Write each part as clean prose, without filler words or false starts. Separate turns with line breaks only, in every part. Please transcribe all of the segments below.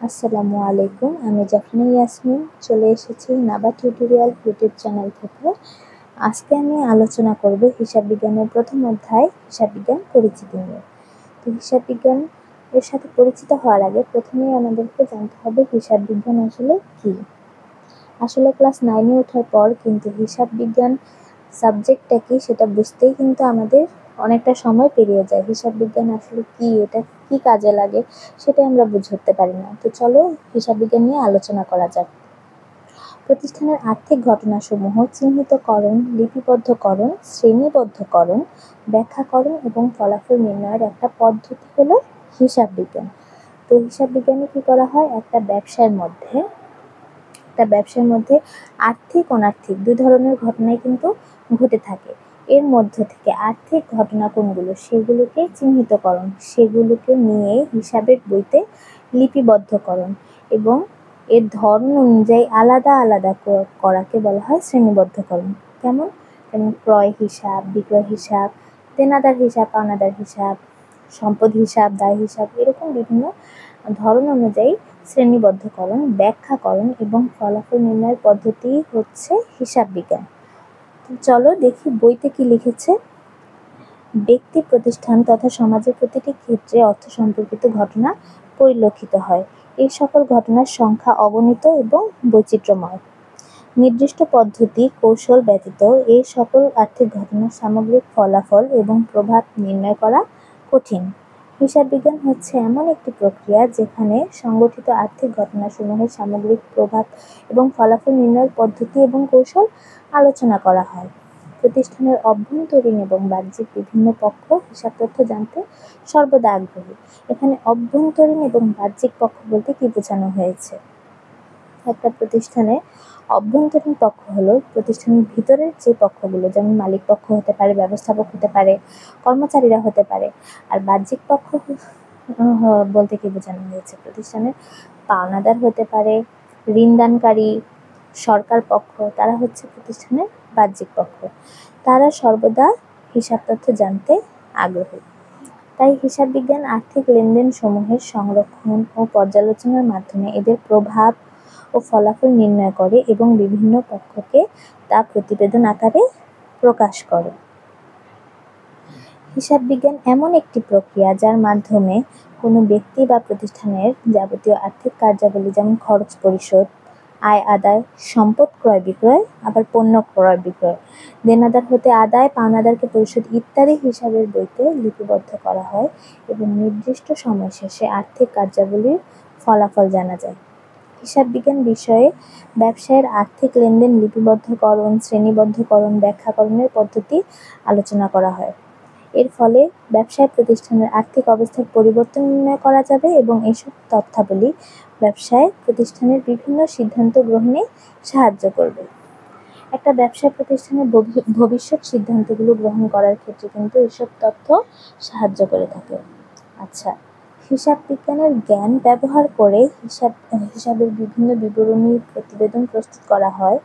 আসসালামু আলাইকুম। আমি জাফরিনা ইয়াসমিন চলে এসেছি নাবা টিউটোরিয়াল ইউটিউব চ্যানেল থেকে। আজকে আমি আলোচনা করব হিসাব বিজ্ঞানের প্রথম অধ্যায় হিসাব বিজ্ঞান পরিচিতি নিয়ে। তো হিসাব বিজ্ঞান এর সাথে পরিচিত হওয়ার আগে প্রথমেই আমাদেরকে জানতে হবে হিসাব বিজ্ঞান আসলে কি। আসলে ক্লাস 9 এ ওঠার পর কিন্তু হিসাব বিজ্ঞান সাবজেক্টটা কি সেটা বুঝতেই কিন্তু আমাদের অনেকটা সময় পেরিয়ে যায়। হিসাব বিজ্ঞান আসলে কি, এটা কি কাজে লাগে সেটাই আমরা বুঝে উঠতে পারি না। তো চলো হিসাব বিজ্ঞান নিয়ে আলোচনা করা যাক। প্রতিষ্ঠানের আর্থিক ঘটনাসমূহ চিহ্নিতকরণ, লিপিবদ্ধকরণ, শ্রেণীবদ্ধকরণ, ব্যাখ্যাকরণ এবং ফলাফল নির্ণয়ের একটা পদ্ধতি হলো হিসাব বিজ্ঞান। তো হিসাব বিজ্ঞানে কি করা হয়, একটা ব্যবসার মধ্যে আর্থিক অনার্থিক দুই ধরনের ঘটনাই কিন্তু ঘটে থাকে। এর মধ্য থেকে আর্থিক ঘটনা কোনগুলো সেগুলোকে চিহ্নিতকরণ, সেগুলোকে নিয়ে হিসাবের বইতে লিপিবদ্ধকরণ এবং এর ধরন অনুযায়ী আলাদা আলাদা করাকে বলা হয় শ্রেণীবদ্ধকরণ। যেমন ক্রয় হিসাব, বিক্রয় হিসাব, দেনাদার হিসাব, পাওনাদার হিসাব, সম্পদ হিসাব, দায় হিসাব, এরকম বিভিন্ন ধরন অনুযায়ী শ্রেণীবদ্ধকরণ, ব্যাখ্যাকরণ এবং ফলাফল নির্ণয়ের পদ্ধতি হচ্ছে হিসাব বিজ্ঞান। চলো দেখি বইতে কি লিখেছে। ব্যক্তি, প্রতিষ্ঠান তথা সমাজের প্রতিটি ক্ষেত্রে অর্থ সম্পর্কিত ঘটনা পরিলক্ষিত হয়। এই সকল ঘটনার সংখ্যা অগণিত এবং বৈচিত্র্যময়। নির্দিষ্ট পদ্ধতি কৌশল ব্যতীত এই সকল আর্থিক ঘটনার সামগ্রিক ফলাফল এবং প্রভাব নির্ণয় করা কঠিন। হিসাব বিজ্ঞান হচ্ছে এমন একটি প্রক্রিয়া যেখানে সংগঠিত আর্থিক ঘটনাসমূহের সামগ্রিক প্রভাব এবং ফলাফল নির্ণয়ের পদ্ধতি এবং কৌশল আলোচনা করা হয়। প্রতিষ্ঠানের অভ্যন্তরীণ এবং বাহ্যিক বিভিন্ন পক্ষ হিসাব তথ্য জানতে সর্বদা আগ্রহী। এখানে অভ্যন্তরীণ এবং বাহ্যিক পক্ষ বলতে কি বোঝানো হয়েছে? একটা প্রতিষ্ঠানে অভ্যন্তরীণ পক্ষ হলো প্রতিষ্ঠানের ভিতরের যে পক্ষগুলো, যেমন মালিক পক্ষ হতে পারে, ব্যবস্থাপক হতে পারে, কর্মচারীরা হতে পারে। আর বাহ্যিক পক্ষ বলতে কি বোঝানো হয়েছে? প্রতিষ্ঠানের পাওনাদার হতে পারে, ঋণদানকারী, সরকার পক্ষ, তারা হচ্ছে প্রতিষ্ঠানের বাহ্যিক পক্ষ। তারা সর্বদা হিসাব তথ্য জানতে আগ্রহী। তাই হিসাব বিজ্ঞান আর্থিক লেনদেন সমূহের সংরক্ষণ ও পর্যালোচনার মাধ্যমে এদের প্রভাব ও ফলাফল নির্ণয় করে এবং বিভিন্ন পক্ষকে তা প্রতিবেদন আকারে প্রকাশ করে। হিসাব বিজ্ঞান এমন একটি প্রক্রিয়া যার মাধ্যমে কোনো ব্যক্তি বা প্রতিষ্ঠানের যাবতীয় আর্থিক কার্যাবলী, যেমন খরচ পরিশোধ, আয় আদায়, সম্পদ ক্রয় বিক্রয়, আবার পণ্য ক্রয় বিক্রয়, দেনাদার হতে আদায়, পাওনাদারকে পরিশোধ ইত্যাদি হিসাবের বইতে লিপিবদ্ধ করা হয় এবং নির্দিষ্ট সময় শেষে আর্থিক কার্যাবলীর ফলাফল জানা যায়। হিসাব বিজ্ঞান বিষয়ে ব্যবসায়ের আর্থিক লেনদেন লিপিবদ্ধকরণ, শ্রেণীবদ্ধকরণ, ব্যাখ্যাকরণের পদ্ধতি আলোচনা করা হয়। এর ফলে ব্যবসায় প্রতিষ্ঠানের আর্থিক অবস্থার পরিবর্তন নির্ণয় করা যাবে এবং এসব তথ্যাবলী ব্যবসায় প্রতিষ্ঠানের বিভিন্ন সিদ্ধান্ত গ্রহণে সাহায্য করবে। একটা ব্যবসা প্রতিষ্ঠানের ভবিষ্যৎ সিদ্ধান্তগুলো গ্রহণ করার ক্ষেত্রে কিন্তু এসব তথ্য সাহায্য করে থাকে। আচ্ছা, হিসাব বিজ্ঞানের জ্ঞান ব্যবহার করে হিসাবের বিভিন্ন বিবরণী প্রতিবেদন প্রস্তুত করা হয়,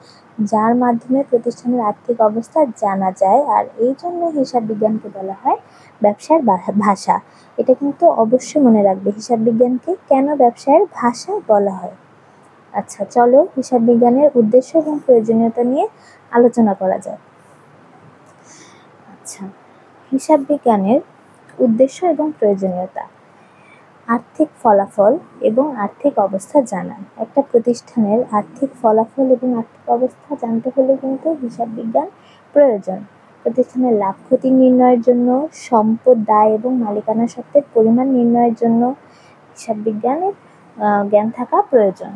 যার মাধ্যমে প্রতিষ্ঠানের আর্থিক অবস্থা জানা যায়। আর এই জন্য হিসাব বিজ্ঞানকে বলা হয় ব্যবসার ভাষা। এটা কিন্তু অবশ্যই মনে রাখবে, হিসাব বিজ্ঞানকে কেন ব্যবসায়ের ভাষা বলা হয়। আচ্ছা, চলো হিসাব বিজ্ঞানের উদ্দেশ্য এবং প্রয়োজনীয়তা নিয়ে আলোচনা করা যায়। আচ্ছা, হিসাব বিজ্ঞানের উদ্দেশ্য এবং প্রয়োজনীয়তা: আর্থিক ফলাফল এবং আর্থিক অবস্থা জানা। একটা প্রতিষ্ঠানের আর্থিক ফলাফল এবং আর্থিক অবস্থা জানতে হলে কিন্তু হিসাব বিজ্ঞান প্রয়োজন। প্রতিষ্ঠানের লাভ ক্ষতি নির্ণয়ের জন্য, সম্পদ, দায় এবং মালিকানা সত্ত্বের পরিমাণ নির্ণয়ের জন্য হিসাব বিজ্ঞানের জ্ঞান থাকা প্রয়োজন।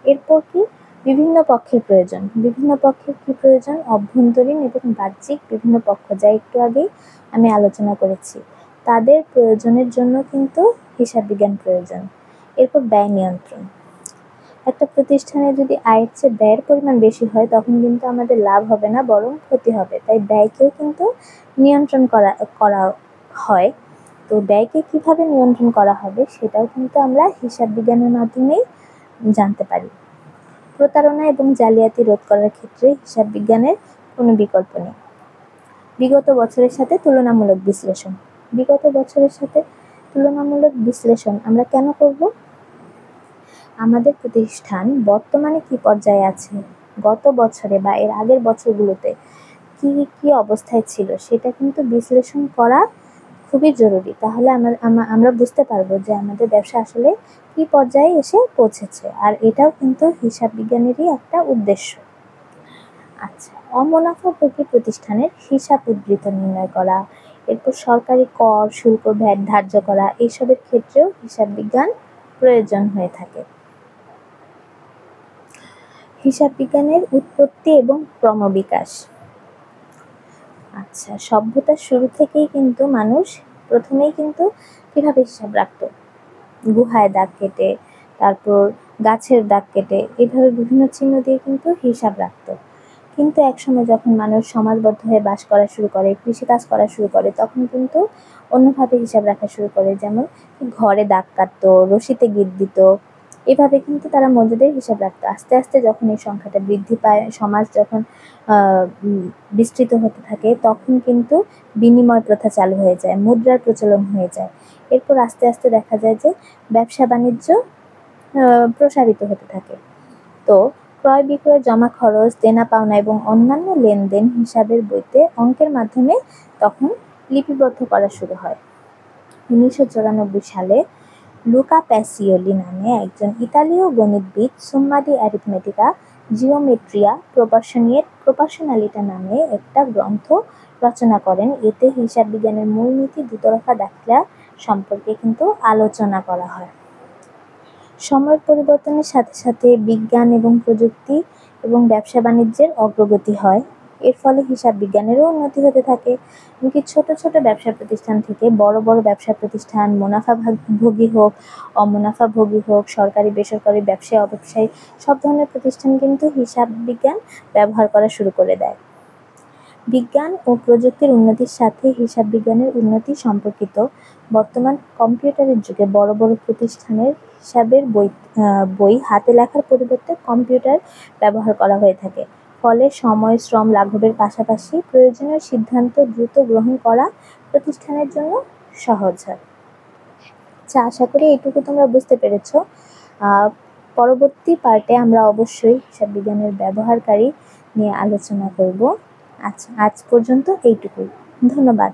এরপর কি বিভিন্ন পক্ষের প্রয়োজন। বিভিন্ন পক্ষের কি প্রয়োজন? অভ্যন্তরীণ এবং বাহ্যিক বিভিন্ন পক্ষ, যা একটু আগেই আমি আলোচনা করেছি। তাদের প্রয়োজনের জন্য কিন্তু হিসাব বিজ্ঞান প্রয়োজন। এরপর ব্যয় নিয়ন্ত্রণ। একটা প্রতিষ্ঠানে যদি আয়ের চেয়ে ব্যয়ের পরিমাণ বেশি হয় তখন কিন্তু আমাদের লাভ হবে না, বরং ক্ষতি হবে। তাই ব্যয়কেও কিন্তু নিয়ন্ত্রণ করা হয়। তো ব্যয়কে কিভাবে নিয়ন্ত্রণ করা হবে সেটাও কিন্তু আমরা হিসাব বিজ্ঞানের মাধ্যমেই জানতে পারি। প্রতারণা এবং জালিয়াতি রোধ করার ক্ষেত্রে হিসাব বিজ্ঞানের কোনো বিকল্প নেই। বিগত বছরের সাথে তুলনামূলক বিশ্লেষণ। বিগত বছরের সাথে তুলনামূলক বিশ্লেষণ আমরা কেন করব? আমাদের প্রতিষ্ঠান বর্তমানে কি পর্যায়ে আছে, গত বছরে বা এর আগের বছরগুলোতে কি কি অবস্থায় ছিল, সেটা কিন্তু বিশ্লেষণ করা খুবই জরুরি। তাহলে আমরা বুঝতে পারবো যে আমাদের ব্যবসা আসলে কি পর্যায়ে এসে পৌঁছেছে। আর এটাও কিন্তু হিসাব বিজ্ঞানেরই একটা উদ্দেশ্য। আচ্ছা, অমুনাফাভোগী প্রতিষ্ঠানের হিসাব উদ্ধৃত নির্ণয় করা, এরপর সরকারি কর, শুল্ক, ভ্যাট ধার্য করা, এইসবের ক্ষেত্রেও হিসাব বিজ্ঞান প্রয়োজন হয়ে থাকে। হিসাব বিজ্ঞানের উৎপত্তি এবং ক্রমবিকাশ। আচ্ছা, সভ্যতার শুরু থেকেই কিন্তু মানুষ প্রথমেই কিন্তু কিভাবে হিসাব রাখতো, গুহায় দাগ কেটে, তারপর গাছের দাগ কেটে, এভাবে বিভিন্ন চিহ্ন দিয়ে কিন্তু হিসাব রাখতো। কিন্তু একসময় যখন মানুষ সমাজবদ্ধ হয়ে বাস করা শুরু করে, কৃষিকাজ করা শুরু করে, তখন কিন্তু অন্যভাবে হিসাব রাখা শুরু করে। যেমন ঘরে দাগ কাটতো, রশিতে গিট দিত, এভাবে কিন্তু তারা মজুদের হিসাব রাখতো। আস্তে আস্তে যখন এই সংখ্যাটা বৃদ্ধি পায়, সমাজ যখন বিস্তৃত হতে থাকে, তখন কিন্তু বিনিময় প্রথা চালু হয়ে যায়, মুদ্রার প্রচলন হয়ে যায়। এরপর আস্তে আস্তে দেখা যায় যে ব্যবসা বাণিজ্য প্রসারিত হতে থাকে। তো ক্রয় বিক্রয়, জমা খরচ, দেনা পাওনা এবং অন্যান্য লেনদেন হিসাবের বইতে অঙ্কের মাধ্যমে তখন লিপিবদ্ধ করা শুরু হয়। 1994 সালে লুকা প্যাসিওলি নামে একজন ইতালীয় গণিতবিদ সুম্মা দি অ্যারিথমেটিকা জিওমেট্রিয়া প্রপার্শনালিটা নামে একটা গ্রন্থ রচনা করেন। এতে হিসাব বিজ্ঞানের মূলনীতি, দুতরফা দাখিলা সম্পর্কে কিন্তু আলোচনা করা হয়। সময়ের পরিবর্তনের সাথে সাথে বিজ্ঞান এবং প্রযুক্তি এবং ব্যবসা বাণিজ্যের অগ্রগতি হয়। এর ফলে হিসাব বিজ্ঞানেরও উন্নতি হতে থাকে। এমনকি ছোট ছোট ব্যবসা প্রতিষ্ঠান থেকে বড় বড় ব্যবসা প্রতিষ্ঠান, মুনাফাভোগী হোক, অমুনাফাভোগী হোক, সরকারি বেসরকারি, ব্যবসায়ী অব্যবসায়ী, সব ধরনের প্রতিষ্ঠান কিন্তু হিসাব বিজ্ঞান ব্যবহার করা শুরু করে দেয়। বিজ্ঞান ও প্রযুক্তির উন্নতির সাথে হিসাব বিজ্ঞানের উন্নতি সম্পর্কিত। বর্তমান কম্পিউটারের যুগে বড় বড় প্রতিষ্ঠানের হিসাবের বই হাতে লেখার পরিবর্তে কম্পিউটার ব্যবহার করা হয়ে থাকে। ফলে সময়, শ্রম লাঘবের পাশাপাশি প্রয়োজনীয় সিদ্ধান্ত দ্রুত গ্রহণ করা প্রতিষ্ঠানের জন্য সহজ হয়। আচ্ছা, আশা করি এইটুকু তোমরা বুঝতে পেরেছো। পরবর্তী পার্টে আমরা অবশ্যই হিসাব বিজ্ঞানের ব্যবহারকারী নিয়ে আলোচনা করব। আচ্ছা, আজ পর্যন্ত এইটুকুই। ধন্যবাদ।